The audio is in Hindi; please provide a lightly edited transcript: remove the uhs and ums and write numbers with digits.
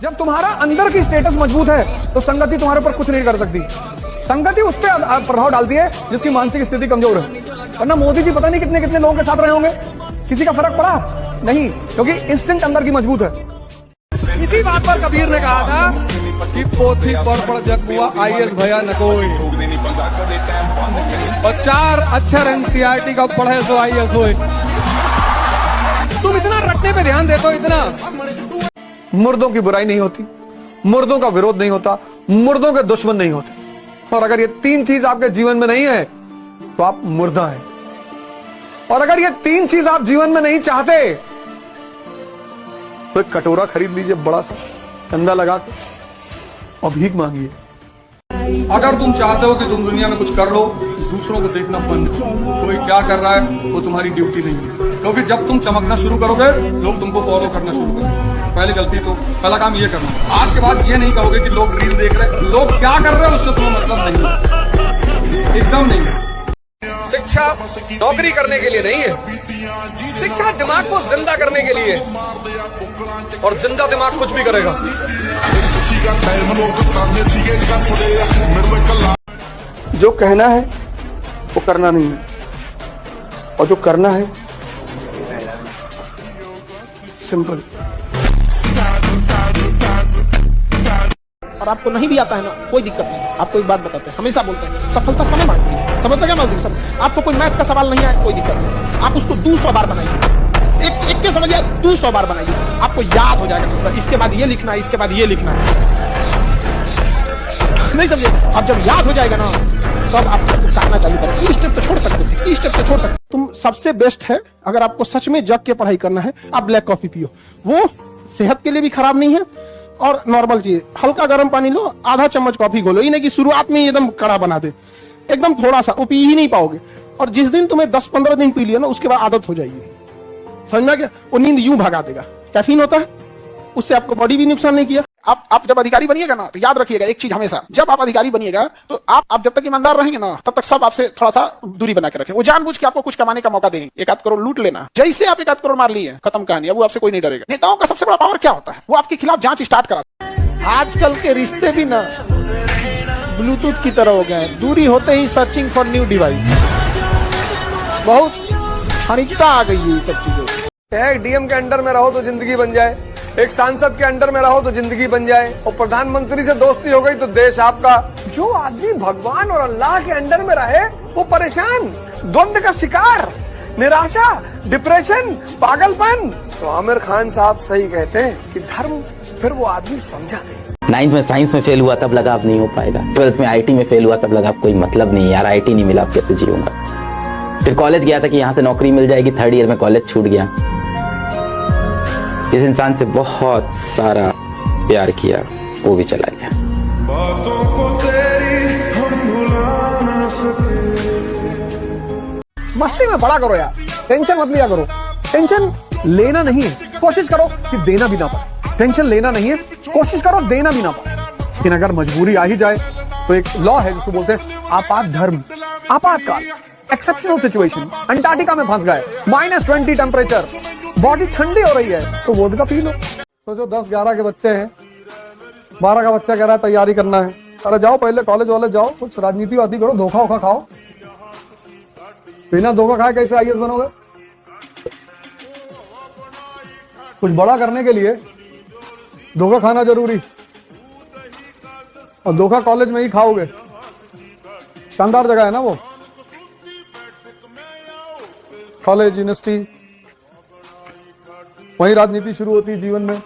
जब तुम्हारा अंदर की स्टेटस मजबूत है तो संगति तुम्हारे ऊपर कुछ नहीं कर सकती। संगति उस पर प्रभाव डालती है जिसकी मानसिक स्थिति कमजोर है। वरना मोदी जी पता नहीं कितने कितने लोगों के साथ रहे होंगे, किसी का फर्क पड़ा नहीं, क्योंकि इंस्टिंक्ट अंदर की मजबूत है। इसी बात पर कबीर ने कहा था कि पोथी पढ़ पढ़ जग हुआ आईएएस भया न कोई, और 4 अक्षर एनसीईआरटी का पढ़े सो आईएएस होए। तुम इतना रटने पे ध्यान देते हो, इतना। मुर्दों की बुराई नहीं होती, मुर्दों का विरोध नहीं होता, मुर्दों के दुश्मन नहीं होते। और अगर ये 3 चीज आपके जीवन में नहीं है तो आप मुर्दा हैं। और अगर ये 3 चीज आप जीवन में नहीं चाहते तो एक कटोरा खरीद लीजिए बड़ा सा, चंदा लगा के, और भीख मांगिए। अगर तुम चाहते हो कि तुम दुनिया में कुछ कर लो, दूसरों को देखना बंद करो। कोई क्या कर रहा है वो तुम्हारी ड्यूटी नहीं है, क्योंकि जब तुम चमकना शुरू करोगे लोग तुमको फॉलो करना शुरू करेंगे। पहली गलती तो पहला काम ये करना। आज के बाद ये नहीं कहोगे कि लोग रील देख रहे हैं, लोग क्या कर रहे हैं उससे तुम्हें मतलब नहीं, एकदम नहीं। शिक्षा नौकरी करने के लिए नहीं है, शिक्षा दिमाग को जिंदा करने के लिए, और जिंदा दिमाग कुछ भी करेगा। जो कहना है वो करना नहीं है, और जो करना है सिंपल। और आपको नहीं भी आता है ना, कोई दिक्कत नहीं। आपको एक बात बताते हैं, हमेशा बोलते हैं सफलता समय मांगती है। सफलता क्या मांगती है? आपको कोई मैथ का सवाल नहीं आया, कोई दिक्कत नहीं, आप उसको 200 बार बनाइए, एक के समझिए 200 बार बनाइए, आपको याद हो जाएगा। इसके बाद ये लिखना है, इसके बाद ये लिखना है, नहीं समझे? अब जब याद हो जाएगा ना तब आप उसको करना चालू करें। ई स्टेप तो छोड़ सकते थे, ई स्टेप तो छोड़ सकते। तुम सबसे बेस्ट है, अगर आपको सच में जग के पढ़ाई करना है, आप ब्लैक कॉफी पियो। वो सेहत के लिए भी खराब नहीं है, और नॉर्मल चीज, हल्का गर्म पानी लो, आधा चम्मच कॉफी घोलो। ये नहीं कि शुरुआत में एकदम कड़ा बना दे, एकदम थोड़ा सा, वो पी ही नहीं पाओगे। और जिस दिन तुम्हें 10-15 दिन पी लिया ना, उसके बाद आदत हो जाएगी। समझ में क्या? वो नींद यूं भगा देगा। कैफीन होता है, उससे आपको बॉडी भी नुकसान नहीं किया। आप जब अधिकारी बनिएगा ना, तो याद रखिएगा एक चीज हमेशा, जब आप अधिकारी बनिएगा तो आप जब तक ईमानदार रहेंगे ना, तब तक सब आपसे थोड़ा सा दूरी बना के रखें। वो जानबूझ के आपको कुछ कमाने का मौका देंगे, 1-8 करोड़ लूट लेना। जैसे आप 1-8 करोड़ मार लिए, खत्म कहानी। अब वो आपसे कोई नहीं डरेगा। नेताओं का सबसे बड़ा पावर क्या होता है? वो आपके खिलाफ जांच स्टार्ट कराते हैं। आजकल के रिश्ते भी ना ब्लूटूथ की तरह हो गए हैं, दूरी होते ही सर्चिंग फॉर न्यू डिवाइस। बहुत क्षणिकता आ गई है सब चीजों। एक डीएम के अंडर में रहो तो जिंदगी बन जाए, एक सांसद के अंडर में रहो तो जिंदगी बन जाए, और प्रधानमंत्री से दोस्ती हो गई तो देश आपका। जो आदमी भगवान और अल्लाह के अंडर में रहे वो परेशान, द्वंद का शिकार, निराशा, डिप्रेशन, पागलपन। तो आमिर खान साहब सही कहते हैं कि धर्म फिर वो आदमी समझा नहीं। 9th में साइंस में फेल हुआ तब लगा अब नहीं हो पाएगा। 12th में आईटी में फेल हुआ तब लगा कोई मतलब नहीं यार, आईटी नहीं मिला अब कैसे जीऊंगा। फिर कॉलेज गया था कि यहाँ से नौकरी मिल जाएगी, 3rd ईयर में कॉलेज छूट गया। इस इंसान से बहुत सारा प्यार किया, वो भी चला गया। बातों को तेरी हम भुला ना सके। मस्ती में बड़ा करो यार, टेंशन मत लिया करो। टेंशन लेना नहीं है, कोशिश करो कि देना भी ना पड़े। टेंशन लेना नहीं है, कोशिश करो देना भी ना पड़े। लेकिन अगर मजबूरी आ ही जाए तो एक लॉ है जिसको बोलते हैं आपात धर्म, आपातकाल, एक्सेप्शनल सिचुएशन। अंटार्कटिका में फंस गए, -20 टेम्परेचर, बॉडी ठंडी हो रही है तो वोडका पी लो। तो जो 10-11 के बच्चे हैं, 12 का बच्चा कह रहा है तैयारी करना है, अरे जाओ पहले कॉलेज वाले जाओ, कुछ राजनीति वादी करो, धोखा वोखा खाओ। बिना धोखा खाए कैसे आईएएस बनोगे? कुछ बड़ा करने के लिए धोखा खाना जरूरी, और धोखा कॉलेज में ही खाओगे। शानदार जगह है ना वो, कॉलेज, यूनिवर्सिटी, वहीं राजनीति शुरू होती है जीवन में।